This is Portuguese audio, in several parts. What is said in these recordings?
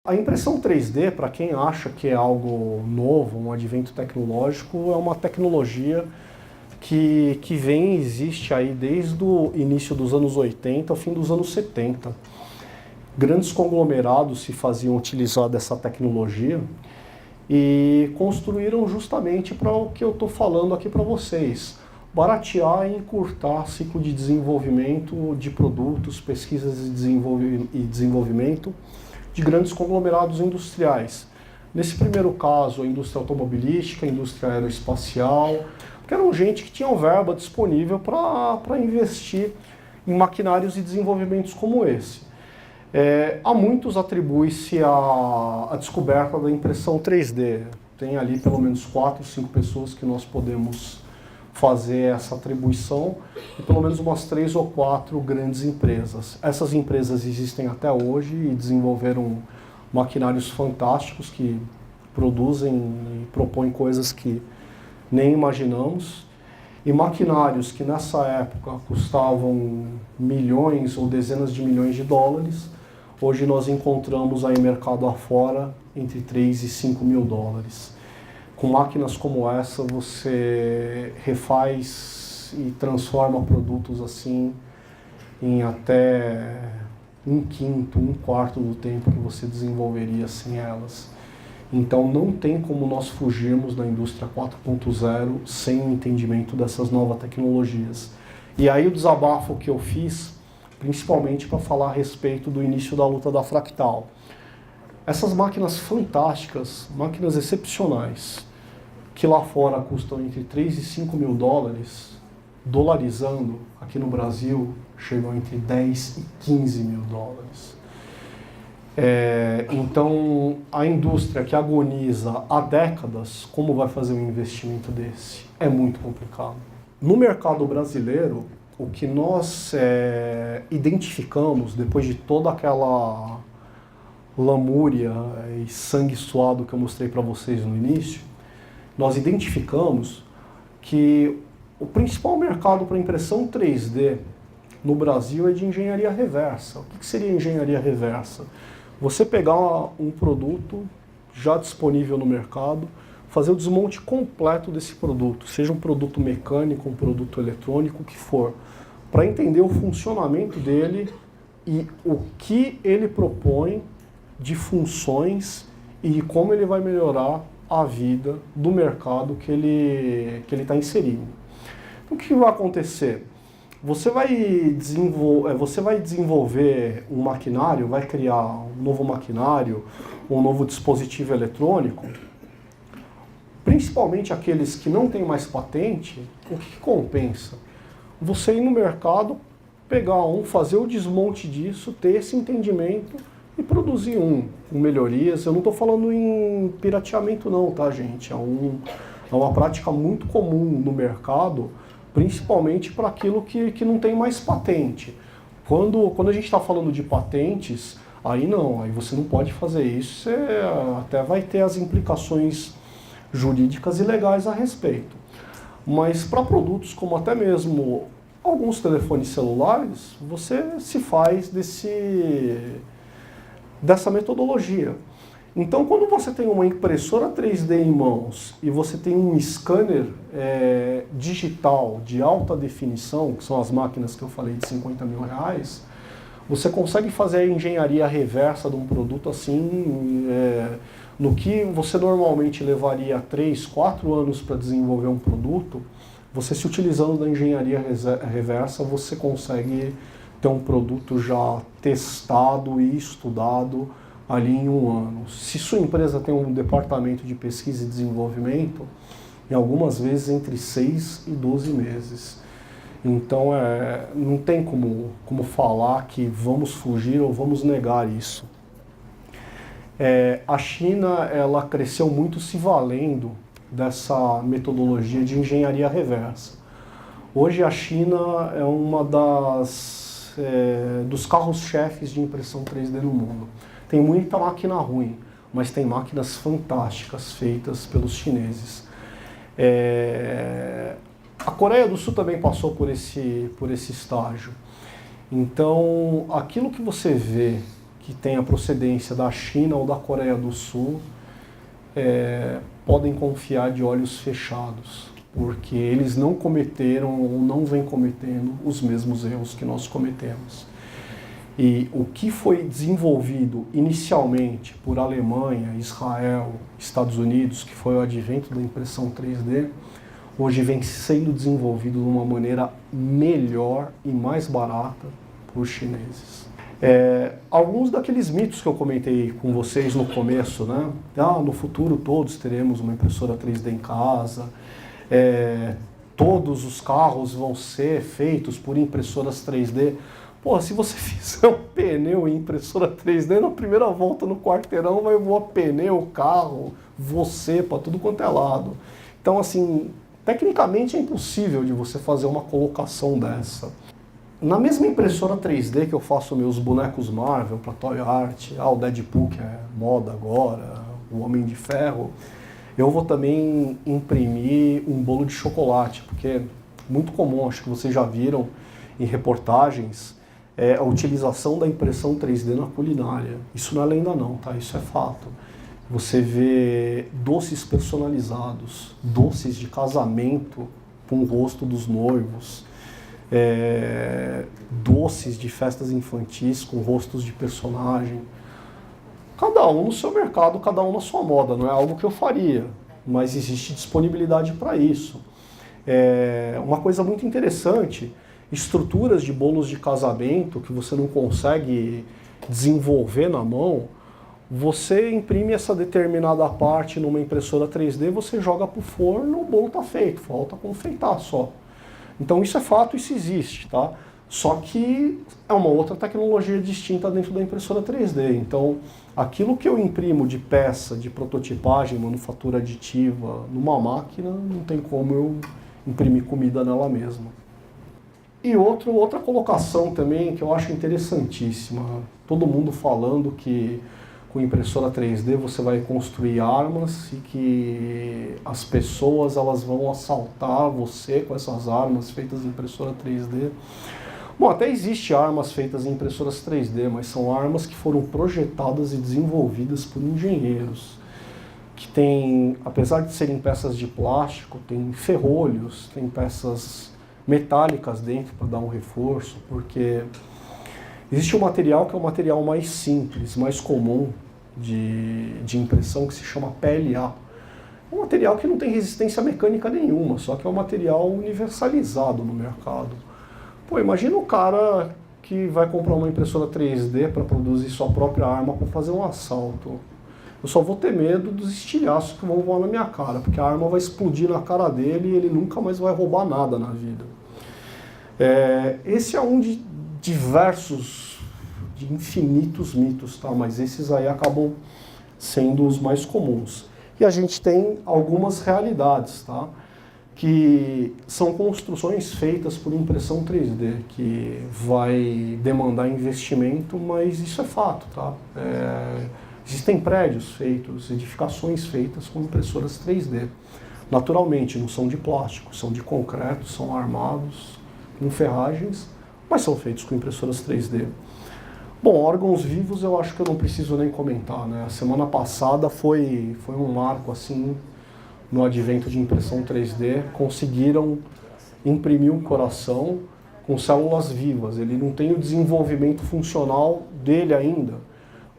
A impressão 3D, para quem acha que é algo novo, um advento tecnológico, é uma tecnologia que vem e existe aí desde o início dos anos 80 ao fim dos anos 70. Grandes conglomerados se faziam utilizar dessa tecnologia e construíram justamente para o que eu estou falando aqui para vocês. Baratear e encurtar ciclo de desenvolvimento de produtos, pesquisas e desenvolvimento de grandes conglomerados industriais. Nesse primeiro caso, a indústria automobilística, a indústria aeroespacial, que eram gente que tinham verba disponível para investir em maquinários e desenvolvimentos como esse. A muitos atribui-se a descoberta da impressão 3D. Tem ali pelo menos 4, 5 pessoas que nós podemos fazer essa atribuição e pelo menos umas 3 ou 4 grandes empresas. Essas empresas existem até hoje e desenvolveram maquinários fantásticos que produzem e propõem coisas que nem imaginamos. E maquinários que nessa época custavam milhões ou dezenas de milhões de dólares, hoje nós encontramos aí mercado afora entre 3 e 5 mil dólares. Com máquinas como essa, você refaz e transforma produtos assim em até 1/5, 1/4 do tempo que você desenvolveria sem elas. Então não tem como nós fugirmos da indústria 4.0 sem o entendimento dessas novas tecnologias. E aí o desabafo que eu fiz, principalmente para falar a respeito do início da luta da Fractal. Essas máquinas fantásticas, máquinas excepcionais, que lá fora custam entre 3 e 5 mil dólares, dolarizando, aqui no Brasil, chegam entre 10 e 15 mil dólares. Então, a indústria que agoniza há décadas, como vai fazer um investimento desse? É muito complicado. No mercado brasileiro, o que nós identificamos, depois de toda aquela lamúria e sangue suado que eu mostrei para vocês no início, nós identificamos que o principal mercado para impressão 3D no Brasil é de engenharia reversa. O que seria engenharia reversa? Você pegar um produto já disponível no mercado, fazer o desmonte completo desse produto, seja um produto mecânico, um produto eletrônico, o que for, para entender o funcionamento dele e o que ele propõe de funções e de como ele vai melhorar a vida do mercado que ele está inserindo. Então, o que vai acontecer? Você vai desenvolver um maquinário, vai criar um novo maquinário, um novo dispositivo eletrônico, principalmente aqueles que não têm mais patente. O que compensa? Você ir no mercado, pegar fazer o desmonte disso, ter esse entendimento e produzir com melhorias. Eu não estou falando em pirateamento não, tá, gente? É uma prática muito comum no mercado, principalmente para aquilo que não tem mais patente. Quando a gente está falando de patentes, aí não, aí você não pode fazer isso, você até vai ter as implicações jurídicas e legais a respeito. Mas para produtos como até mesmo alguns telefones celulares, você se faz dessa metodologia. Então, quando você tem uma impressora 3D em mãos e você tem um scanner digital de alta definição, que são as máquinas que eu falei de 50 mil reais, você consegue fazer a engenharia reversa de um produto assim, no que você normalmente levaria 3, 4 anos para desenvolver um produto, você se utilizando da engenharia reversa, você consegue ter um produto já testado e estudado ali em 1 ano. Se sua empresa tem um departamento de pesquisa e desenvolvimento, em algumas vezes entre 6 e 12 meses. Então não tem como falar que vamos fugir ou vamos negar isso. A China ela cresceu muito se valendo dessa metodologia de engenharia reversa. Hoje a China é uma dos carros-chefes de impressão 3D no mundo. Tem muita máquina ruim, mas tem máquinas fantásticas feitas pelos chineses. A Coreia do Sul também passou por esse estágio. Então, aquilo que você vê que tem a procedência da China ou da Coreia do Sul podem confiar de olhos fechados, porque eles não cometeram ou não vêm cometendo os mesmos erros que nós cometemos. E o que foi desenvolvido inicialmente por Alemanha, Israel, Estados Unidos, que foi o advento da impressão 3D, hoje vem sendo desenvolvido de uma maneira melhor e mais barata por chineses. Alguns daqueles mitos que eu comentei com vocês no começo, né? No futuro todos teremos uma impressora 3D em casa, todos os carros vão ser feitos por impressoras 3D. Pô, se você fizer um pneu em impressora 3D, na primeira volta no quarteirão vai voar pneu, carro, você, para tudo quanto é lado. Então, assim, tecnicamente é impossível de você fazer uma colocação dessa. Na mesma impressora 3D que eu faço meus bonecos Marvel para Toy Art, o Deadpool, que é moda agora, o Homem de Ferro, eu vou também imprimir um bolo de chocolate, porque é muito comum, acho que vocês já viram em reportagens, a utilização da impressão 3D na culinária. Isso não é lenda não, tá? Isso é fato. Você vê doces personalizados, doces de casamento com o rosto dos noivos, doces de festas infantis com rostos de personagem. Cada um no seu mercado, cada um na sua moda, não é algo que eu faria, mas existe disponibilidade para isso. Uma coisa muito interessante, estruturas de bolos de casamento que você não consegue desenvolver na mão, você imprime essa determinada parte numa impressora 3D, você joga para o forno, o bolo está feito, falta confeitar só. Então isso é fato, isso existe, tá? Só que é uma outra tecnologia distinta dentro da impressora 3D. Então, aquilo que eu imprimo de peça, de prototipagem, manufatura aditiva, numa máquina, não tem como eu imprimir comida nela mesma. E outra colocação também que eu acho interessantíssima, todo mundo falando que com impressora 3D você vai construir armas e que as pessoas elas vão assaltar você com essas armas feitas em impressora 3D. Bom, até existe armas feitas em impressoras 3D, mas são armas que foram projetadas e desenvolvidas por engenheiros, que tem, apesar de serem peças de plástico, tem ferrolhos, tem peças metálicas dentro para dar um reforço, porque existe um material que é o material mais simples, mais comum de impressão, que se chama PLA. É um material que não tem resistência mecânica nenhuma, só que é um material universalizado no mercado. Pô, imagina o cara que vai comprar uma impressora 3D para produzir sua própria arma para fazer um assalto. Eu só vou ter medo dos estilhaços que vão voar na minha cara, porque a arma vai explodir na cara dele e ele nunca mais vai roubar nada na vida. Esse é um de diversos, de infinitos mitos, tá? Mas esses aí acabam sendo os mais comuns. E a gente tem algumas realidades, tá? Que são construções feitas por impressão 3D, que vai demandar investimento, mas isso é fato, tá? Existem prédios feitos, edificações feitas com impressoras 3D. Naturalmente, não são de plástico, são de concreto, são armados com ferragens, mas são feitos com impressoras 3D. Bom, órgãos vivos eu acho que eu não preciso nem comentar, né? A semana passada foi um marco assim, no advento de impressão 3D, conseguiram imprimir um coração com células vivas. Ele não tem o desenvolvimento funcional dele ainda,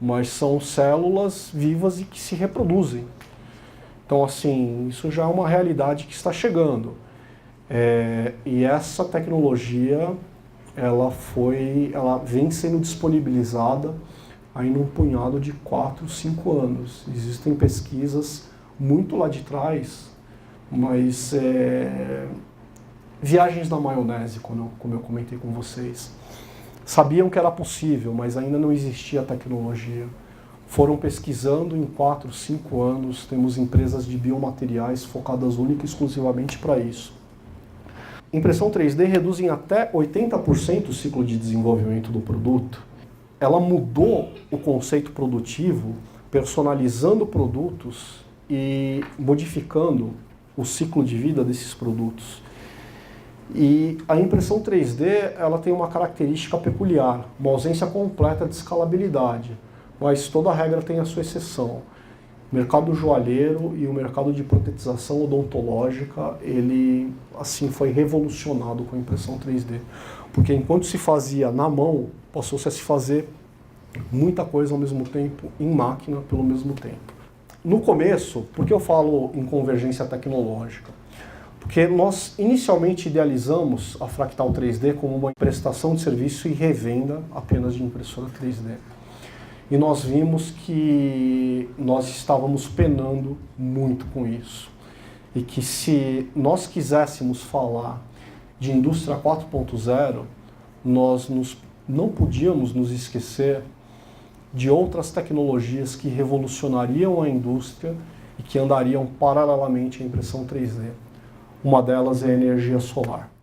mas são células vivas e que se reproduzem. Então, assim, isso já é uma realidade que está chegando. E essa tecnologia, ela vem sendo disponibilizada aí num punhado de 4, 5 anos. Existem pesquisas muito lá de trás, mas viagens na maionese, como eu comentei com vocês. Sabiam que era possível, mas ainda não existia a tecnologia. Foram pesquisando em 4, 5 anos, temos empresas de biomateriais focadas única e exclusivamente para isso. Impressão 3D reduz em até 80% o ciclo de desenvolvimento do produto. Ela mudou o conceito produtivo, personalizando produtos e modificando o ciclo de vida desses produtos. E a impressão 3D ela tem uma característica peculiar, uma ausência completa de escalabilidade, mas toda regra tem a sua exceção. O mercado joalheiro e o mercado de protetização odontológica, ele assim foi revolucionado com a impressão 3D, porque enquanto se fazia na mão, passou-se a se fazer muita coisa ao mesmo tempo em máquina pelo mesmo tempo. No começo, por que eu falo em convergência tecnológica? Porque nós inicialmente idealizamos a Fractal 3D como uma prestação de serviço e revenda apenas de impressora 3D. E nós vimos que nós estávamos penando muito com isso. E que se nós quiséssemos falar de indústria 4.0, nós não podíamos nos esquecer de outras tecnologias que revolucionariam a indústria e que andariam paralelamente à impressão 3D. Uma delas é a energia solar.